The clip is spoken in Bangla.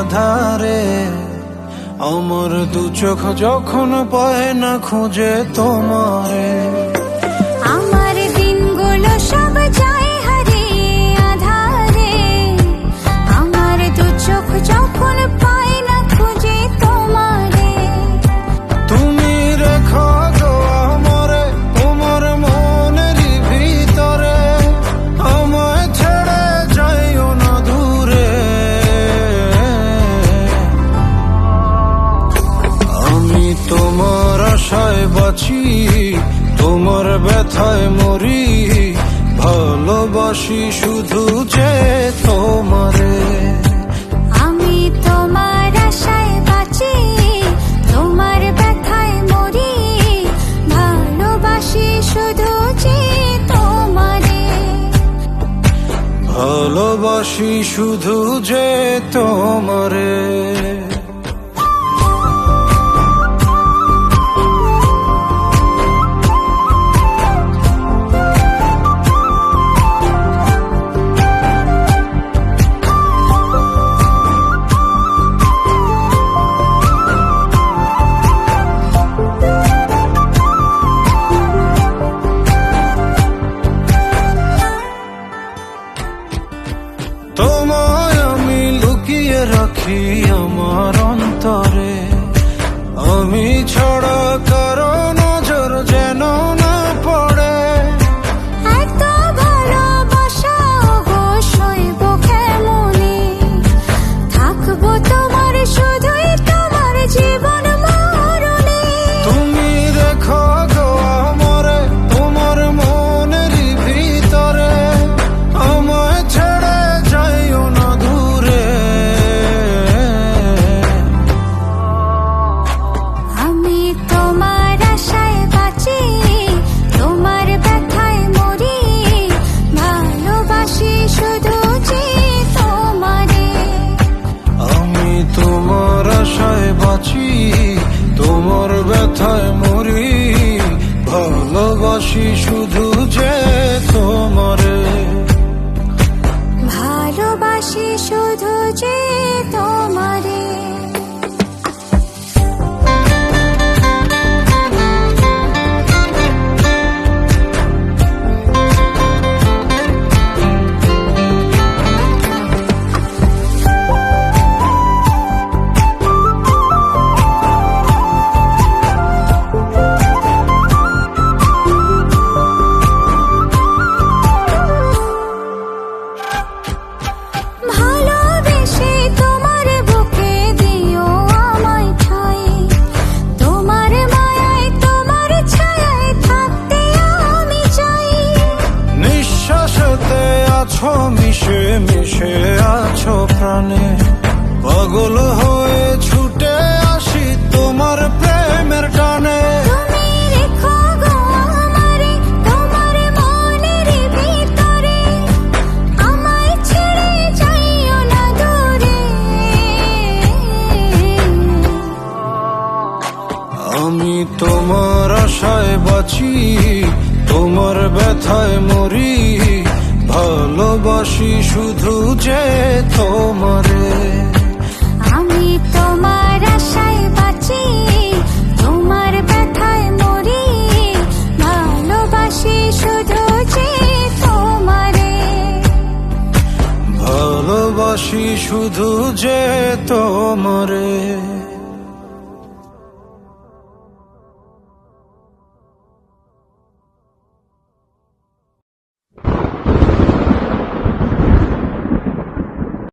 আধারে, আমার দু চোখ যখন পায় না খুঁজে তোমারে। আমার দিনগুলো সব যায় হারিয়ে আধারে, আমার দু চোখ যখন পায় না খুঁজে তোমারে। তুমি রেখো গো আমারে তোমার মনের ভিতরে, আমায় ছেড়ে যাইও না দূরে। আমি তোমার আশায় বাঁচি, তোমার ব্যথায় মরি, ভালোবাসি শুধু যে তোমারে। আমি তোমার আশায় বাঁচি, তোমার ব্যথায় মরি, ভালোবাসি শুধু যে তোমারে। ভালোবাসি শুধু যে তোমারে। তোমায় আমি লুকিয়ে রাখি আমার অন্তরে, আমি ছাড়া কারো নজর যেন না পড়ে। এত ভালোবাসা অবশ্যই কেমনে, থাকবো তোমার শুধুই তোমার জীবন মরণে। তুমি রেখো গো আমারে তোমার মনের ভিতরে, আমায় ছেড়ে যাইও না দূরে। আমি তোমার আশায় বাঁচি, তোমার ব্যথায় মরি, ভালোবাসি শুধু যে তোমারে। আমি তোমার আশায় বাঁচি, তোমার ব্যথায় মরি, ভালোবাসি শুধু যে তোমারে। ভালোবাসি শুধু যে তোমারে। ভালোবেসে তোমার বুকে দিও আমায় ঠাঁই, তোমার মায়ায় তোমার ছায়ায় থাকতে আমি চাই। নিঃশ্বাসেতে আছো মিশে মিশে আছো প্রাণে, পাগল হয়ে ছুটে আসি তোমার প্রেমের টানে। তুমি রেখো গো আমারে তোমার মনের ভিতরে, আমায় ছেড়ে যাইও না দূরে। আমি তোমার আশায় বাঁচি, তোমার ব্যথায় মরি, ভালোবাসি শুধু যে তোমারে। আমি তোমার আশায় বাঁচি, তোমার ব্যথায় মরি, ভালোবাসি শুধু যে তোমারে। ভালোবাসি শুধু যে তোমারে।